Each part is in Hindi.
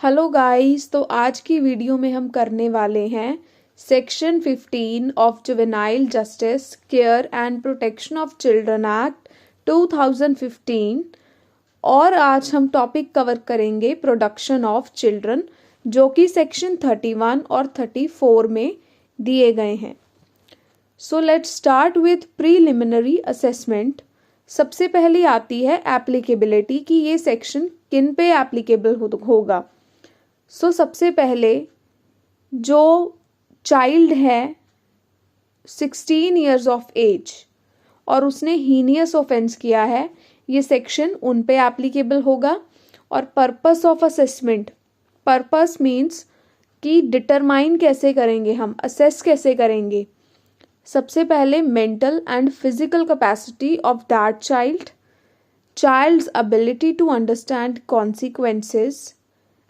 हेलो गाइस, तो आज की वीडियो में हम करने वाले हैं section 15 of juvenile justice care and protection of children act 2015 और आज हम टॉपिक कवर करेंगे प्रोडक्शन ऑफ चिल्ड्रन, जो कि सेक्शन 31 और 34 में दिए गए हैं। So let's start with preliminary assessment. सबसे पहले आती है एप्लीकेबिलिटी कि ये सेक्शन किन पे एप्लीकेबल होगा। सबसे पहले जो चाइल्ड है 16 ईयर्स ऑफ एज और उसने हीनियस ऑफेंस किया है, ये सेक्शन उन पे एप्लीकेबल होगा। और purpose of assessment, purpose means कि डिटरमाइन कैसे करेंगे, हम असेस कैसे करेंगे। सबसे पहले mental and physical capacity of that child, child's ability to understand consequences,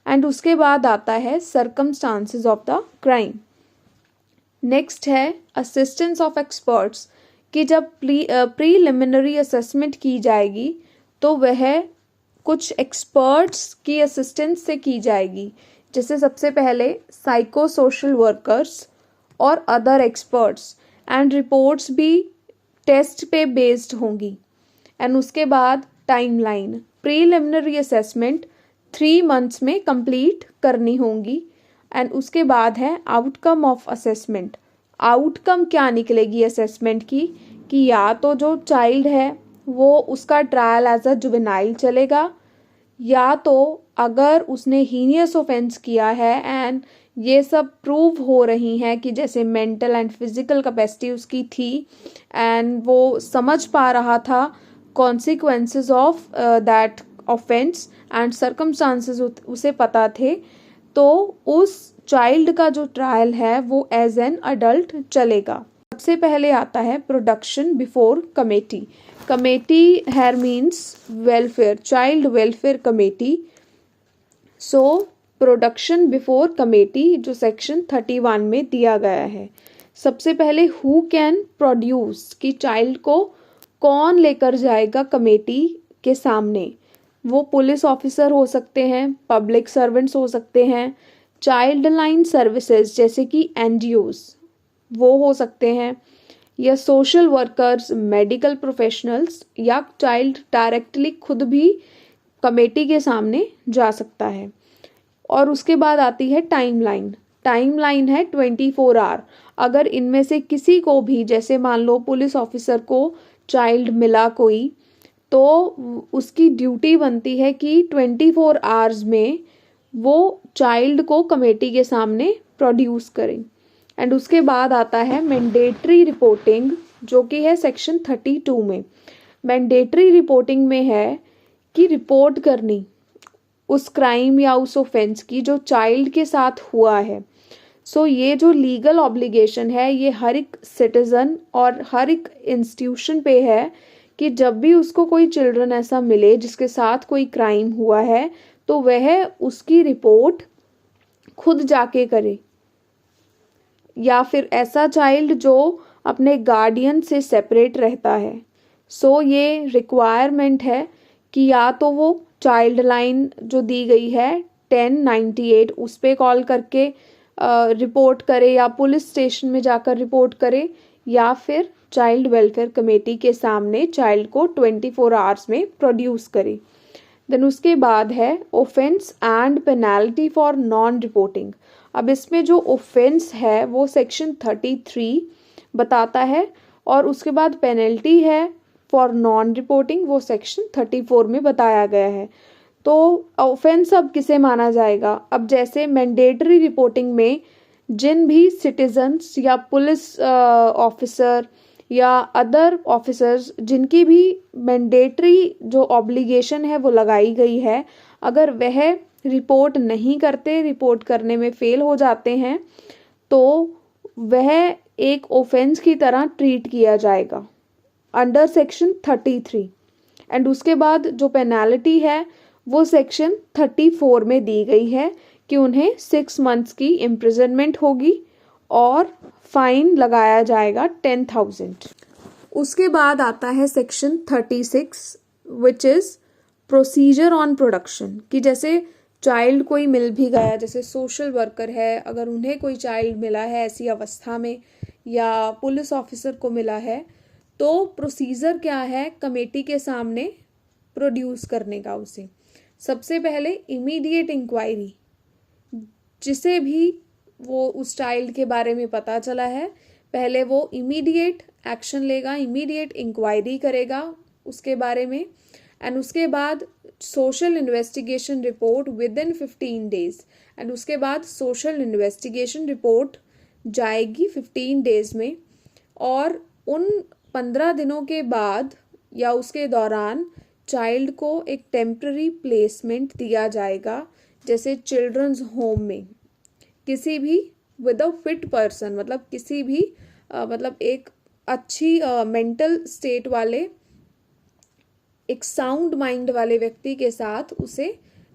and उसके बाद आता है circumstances of the crime. Next है असिस्टेंस ऑफ एक्सपर्ट्स कि जब प्रीलिमिनरी असेसमेंट की जाएगी तो वह कुछ एक्सपर्ट्स की असिस्टेंस से की जाएगी, जैसे सबसे पहले साइको सोशल वर्कर्स और अदर एक्सपर्ट्स, एंड रिपोर्ट्स भी टेस्ट पे बेस्ड होंगी। एंड उसके बाद टाइमलाइन, प्रीलिमिनरी असेसमेंट 3 मंथ्स में कंप्लीट करनी होंगी। एंड उसके बाद है आउटकम ऑफ असेसमेंट। आउटकम क्या निकलेगी असेसमेंट की कि या तो जो चाइल्ड है वो उसका ट्रायल एज अ जुवेनाइल चलेगा, या तो अगर उसने हीनियस ऑफेंस किया है एंड ये सब प्रूव हो रही हैं कि जैसे मेंटल एंड फिजिकल कैपेसिटी उसकी थी एंड वो समझ पा रहा था consequences of that offence and circumstances उसे पता थे, तो उस चाइल्ड का जो ट्रायल है वो एज एन अडल्ट चलेगा। सबसे पहले आता है production before committee. Committee here means welfare, child welfare committee. So production before committee जो सेक्शन 31 में दिया गया है। सबसे पहले हु कैन प्रोड्यूस कि चाइल्ड को कौन लेकर जाएगा कमेटी के सामने। वो पुलिस ऑफिसर हो सकते हैं, पब्लिक सर्वेंट्स हो सकते हैं, चाइल्ड लाइन सर्विसेज जैसे कि एनजीओज वो हो सकते हैं, या सोशल वर्कर्स, मेडिकल प्रोफेशनल्स, या चाइल्ड डायरेक्टली खुद भी कमेटी के सामने जा सकता है। और उसके बाद आती है टाइमलाइन। टाइमलाइन है 24 आवर। अगर इनमें से किसी को भी, जैसे मान लो पुलिस ऑफिसर को चाइल्ड मिला कोई, तो उसकी ड्यूटी बनती है कि 24 आवर्स में वो चाइल्ड को कमेटी के सामने प्रोड्यूस करें। एंड उसके बाद आता है मैंडेटरी रिपोर्टिंग, जो कि है सेक्शन 32 में। मैंडेटरी रिपोर्टिंग में है कि रिपोर्ट करनी उस क्राइम या उस ऑफेंस की जो चाइल्ड के साथ हुआ है। सो ये जो लीगल ऑब्लिगेशन है ये हर एक सिटीजन और हर एक इंस्टीट्यूशन पे है कि जब भी उसको कोई चिल्ड्रन ऐसा मिले जिसके साथ कोई क्राइम हुआ है तो वह उसकी रिपोर्ट खुद जाके करे, या फिर ऐसा चाइल्ड जो अपने गार्डियन से सेपरेट रहता है। सो ये रिक्वायरमेंट है कि या तो वो चाइल्ड लाइन जो दी गई है 1098 उस पर कॉल करके रिपोर्ट करे, या पुलिस स्टेशन में जाकर रिपोर्ट करे, या फिर चाइल्ड वेलफेयर कमेटी के सामने चाइल्ड को 24 आवर्स में प्रोड्यूस करे। देन उसके बाद है offence and penalty for non reporting. अब इसमें जो ऑफेंस है वो सेक्शन 33 बताता है, और उसके बाद पेनल्टी है फॉर नॉन रिपोर्टिंग, वो सेक्शन 34 में बताया गया है। तो ऑफेंस अब किसे माना जाएगा? अब जैसे मैंडेटरी रिपोर्टिंग में जिन भी सिटीजन्स या पुलिस ऑफिसर या अदर ऑफिसर्स जिनकी भी मैंडेटरी जो ऑब्लिगेशन है वो लगाई गई है, अगर वह रिपोर्ट नहीं करते, रिपोर्ट करने में फेल हो जाते हैं, तो वह एक ऑफेंस की तरह ट्रीट किया जाएगा अंडर सेक्शन 33। एंड उसके बाद जो पेनाल्टी है वो सेक्शन 34 में दी गई है कि उन्हें 6 मंथ्स की इम्प्रिजनमेंट होगी और फाइन लगाया जाएगा 10,000। उसके बाद आता है section 36 which is procedure on production, कि जैसे चाइल्ड कोई मिल भी गया, जैसे सोशल वर्कर है, अगर उन्हें कोई चाइल्ड मिला है ऐसी अवस्था में, या पुलिस ऑफिसर को मिला है, तो प्रोसीजर क्या है कमेटी के सामने प्रोड्यूस करने का उसे। सबसे पहले इमीडिएट इंक्वायरी, जिसे भी वो उस चाइल्ड के बारे में पता चला है, पहले वो इमीडिएट एक्शन लेगा, इमीडिएट इंक्वायरी करेगा उसके बारे में, एंड उसके बाद social investigation report with in 15 days, and उसके बाद सोशल इन्वेस्टिगेशन रिपोर्ट जाएगी 15 डेज में, और उन 15 दिनों के बाद या उसके दौरान चाइल्ड को एक टेम्पररी प्लेसमेंट दिया जाएगा, जैसे चिल्ड्रंस होम में, किसी भी विद अ फिट पर्सन, मतलब किसी भी मतलब एक अच्छी मेंटल स्टेट वाले, एक साउंड माइंड वाले व्यक्ति के साथ उसे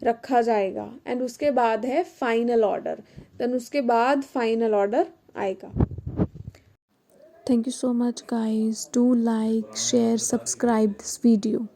रखा जाएगा। एंड उसके बाद है फाइनल ऑर्डर, देन उसके बाद फाइनल ऑर्डर आएगा। Thank you so much guys. Do like, share, subscribe this video.